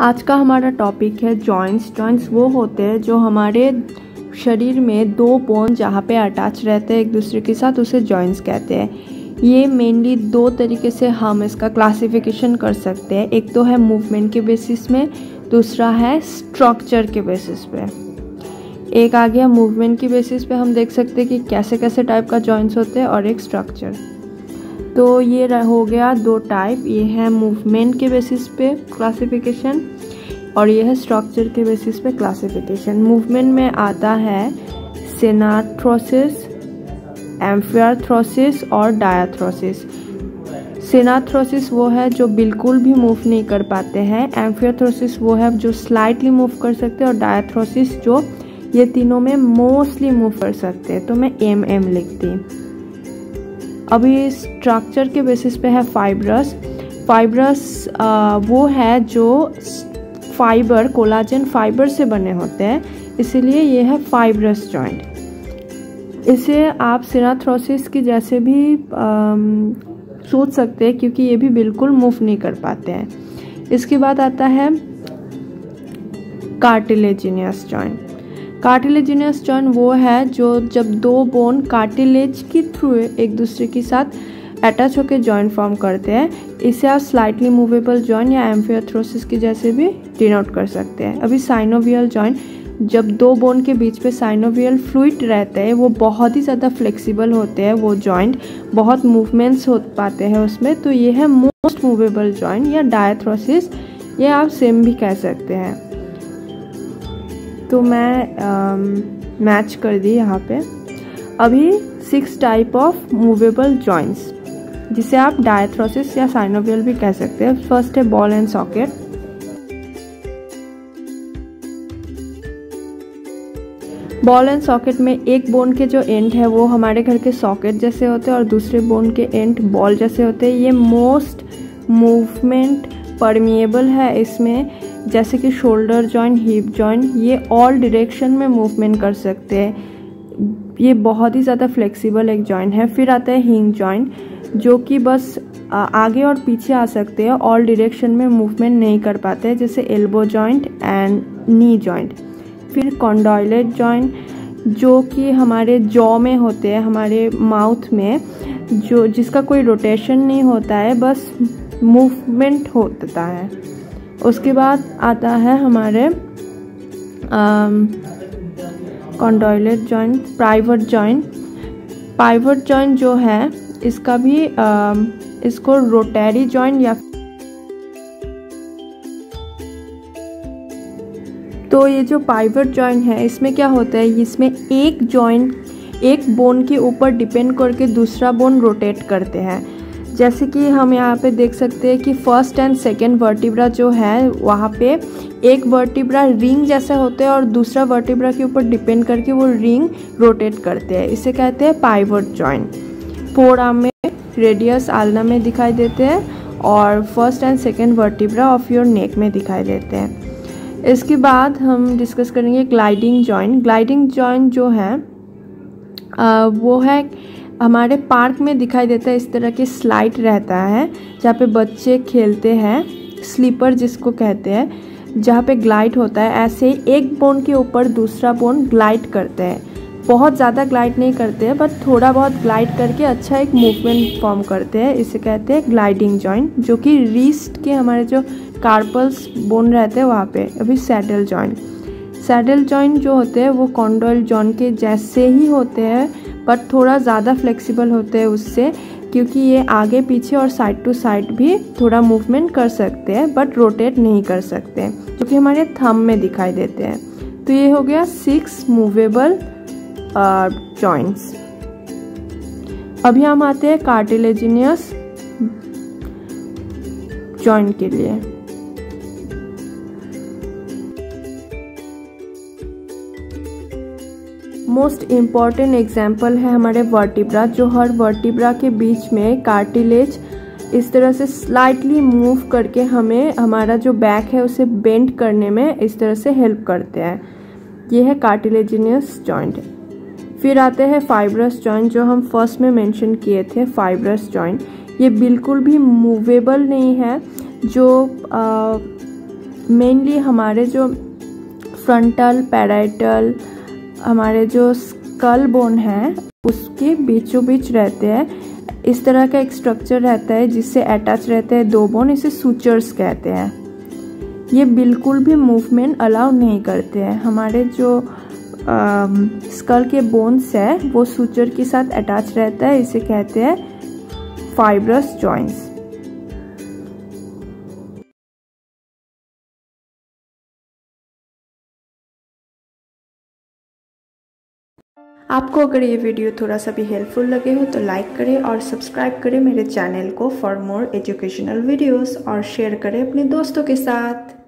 आज का हमारा टॉपिक है जॉइंट्स। जॉइंट्स वो होते हैं जो हमारे शरीर में दो बोन जहाँ पे अटैच रहते हैं एक दूसरे के साथ, उसे जॉइंट्स कहते हैं। ये मेनली दो तरीके से हम इसका क्लासिफिकेशन कर सकते हैं। एक तो है मूवमेंट के बेसिस में, दूसरा है स्ट्रक्चर के बेसिस पे। एक आ गया मूवमेंट की बेसिस पे, हम देख सकते हैं कि कैसे कैसे टाइप का जॉइंट्स होते हैं, और एक स्ट्रक्चर। तो ये हो गया दो टाइप, ये है मूवमेंट के बेसिस पे क्लासिफिकेशन और ये है स्ट्रक्चर के बेसिस पे क्लासिफिकेशन। मूवमेंट में आता है सिनाथ्रोसिस, एम्फियार्थ्रोसिस और डायाथ्रोसिस। सिनाथ्रोसिस वो है जो बिल्कुल भी मूव नहीं कर पाते हैं, एम्फियार्थ्रोसिस वो है जो स्लाइटली मूव कर सकते हैं, और डायाथ्रोसिस जो ये तीनों में मोस्टली मूव कर सकते हैं। तो मैं एम लिखती। अभी स्ट्रक्चर के बेसिस पे है फाइब्रस। फाइब्रस वो है जो फाइबर, कोलाजन फाइबर से बने होते हैं, इसीलिए ये है फाइब्रस जॉइंट। इसे आप सिनाथ्रोसिस की जैसे भी सोच सकते हैं, क्योंकि ये भी बिल्कुल मूव नहीं कर पाते हैं। इसके बाद आता है कार्टिलेजिनियस जॉइंट। कार्टिलेजिनियस जॉइंट वो है जो जब दो बोन कार्टिलेज के थ्रू एक दूसरे के साथ अटैच होकर जॉइंट फॉर्म करते हैं। इसे आप स्लाइटली मूवेबल जॉइंट या एम्फियार्थ्रोसिस की जैसे भी डिनोट कर सकते हैं। अभी साइनोवियल जॉइंट, जब दो बोन के बीच पे साइनोवियल फ्लूइड रहते हैं, वो बहुत ही ज़्यादा फ्लेक्सिबल होते हैं, वो जॉइंट बहुत मूवमेंट्स हो पाते हैं उसमें, तो ये है मोस्ट मूवेबल जॉइंट या डायाथ्रोसिस, ये आप सेम भी कह सकते हैं। तो मैं मैच कर दी यहाँ पे। अभी 6 टाइप ऑफ मूवेबल जॉइंट्स, जिसे आप डायाथ्रोसिस या साइनोवियल भी कह सकते हैं। फर्स्ट है ball and socket. Ball and socket में एक बोन के जो एंड है वो हमारे घर के सॉकेट जैसे होते हैं, और दूसरे बोन के एंड बॉल जैसे होते हैं। ये मोस्ट मूवमेंट परमिएबल है इसमें, जैसे कि शोल्डर जॉइंट, हिप जॉइंट, ये ऑल डायरेक्शन में मूवमेंट कर सकते हैं। ये बहुत ही ज़्यादा फ्लेक्सिबल एक जॉइंट है। फिर आता है हिंज जॉइंट, जो कि बस आगे और पीछे आ सकते हैं, ऑल डायरेक्शन में मूवमेंट नहीं कर पाते हैं, जैसे elbow joint and knee joint. फिर कॉन्डोइलेट जॉइंट, जो कि हमारे जॉ में होते हैं, हमारे माउथ में, जो जिसका कोई रोटेशन नहीं होता है, बस मूवमेंट होता है। उसके बाद आता है हमारे condyloid joint, pivot joint. Pivot joint जो है इसका भी इसको रोटरी जॉइंट या तो ये जो पाइवट जॉइंट है, इसमें क्या होता है, इसमें एक जॉइंट एक बोन के ऊपर डिपेंड करके दूसरा बोन रोटेट करते हैं। जैसे कि हम यहाँ पे देख सकते हैं कि फर्स्ट एंड सेकेंड वर्टिब्रा जो है, वहाँ पे एक वर्टिब्रा रिंग जैसे होते हैं और दूसरा वर्टिब्रा के ऊपर डिपेंड करके वो रिंग रोटेट करते हैं, इसे कहते हैं पाइवट जॉइंट। फोर आर्म में, रेडियस आल्ना में दिखाई देते हैं, और first and second vertebra of your neck में दिखाई देते हैं। इसके बाद हम डिस्कस करेंगे ग्लाइडिंग जॉइंट। ग्लाइडिंग जॉइंट जो है वो है हमारे पार्क में दिखाई देता है, इस तरह के स्लाइड रहता है जहाँ पे बच्चे खेलते हैं, स्लीपर जिसको कहते हैं, जहाँ पे ग्लाइड होता है। ऐसे ही एक बोन के ऊपर दूसरा बोन ग्लाइड करते हैं, बहुत ज़्यादा ग्लाइड नहीं करते हैं, बट थोड़ा बहुत ग्लाइड करके अच्छा एक मूवमेंट फॉर्म करते हैं, इसे कहते हैं ग्लाइडिंग जॉइंट, जो कि रिस्ट के हमारे जो कार्पल्स बोन रहते हैं वहाँ पे। अभी सैडल जॉइंट। सैडल जॉइंट जो होते हैं वो कॉन्डोइल जॉइंट के जैसे ही होते हैं, बट थोड़ा ज़्यादा फ्लेक्सिबल होते हैं उससे, क्योंकि ये आगे पीछे और साइड टू साइड भी थोड़ा मूवमेंट कर सकते हैं, बट रोटेट नहीं कर सकते, जो कि हमारे थंब में दिखाई देते हैं। तो ये हो गया 6 मूवेबल जॉइंट्स। अभी हम आते हैं कार्टिलेजिनियस जॉइंट के लिए। मोस्ट इम्पॉर्टेंट एग्जाम्पल है हमारे वर्टिब्रा, जो हर वर्टिब्रा के बीच में कार्टिलेज इस तरह से स्लाइटली मूव करके हमें हमारा जो बैक है उसे बेंड करने में इस तरह से हेल्प करते हैं। ये है कार्टिलेजिनियस जॉइंट। फिर आते हैं फाइब्रस जॉइंट, जो हम फर्स्ट में मेंशन किए थे। फाइब्रस जॉइंट ये बिल्कुल भी मूवेबल नहीं है, जो मेनली हमारे जो फ्रंटल पैराइटल हमारे जो स्कल बोन है उसके बीचों बीच रहते हैं। इस तरह का एक स्ट्रक्चर रहता है जिससे अटैच रहते हैं दो बोन, इसे सूचर्स कहते हैं। ये बिल्कुल भी मूवमेंट अलाउ नहीं करते हैं। हमारे जो स्कल के बोन्स है वो सूचर के साथ अटैच रहता है, इसे कहते हैं फाइब्रस जॉइंट्स। आपको अगर ये वीडियो थोड़ा सा भी हेल्पफुल लगे हो तो लाइक करें और सब्सक्राइब करें मेरे चैनल को फॉर मोर एजुकेशनल वीडियोस, और शेयर करें अपने दोस्तों के साथ।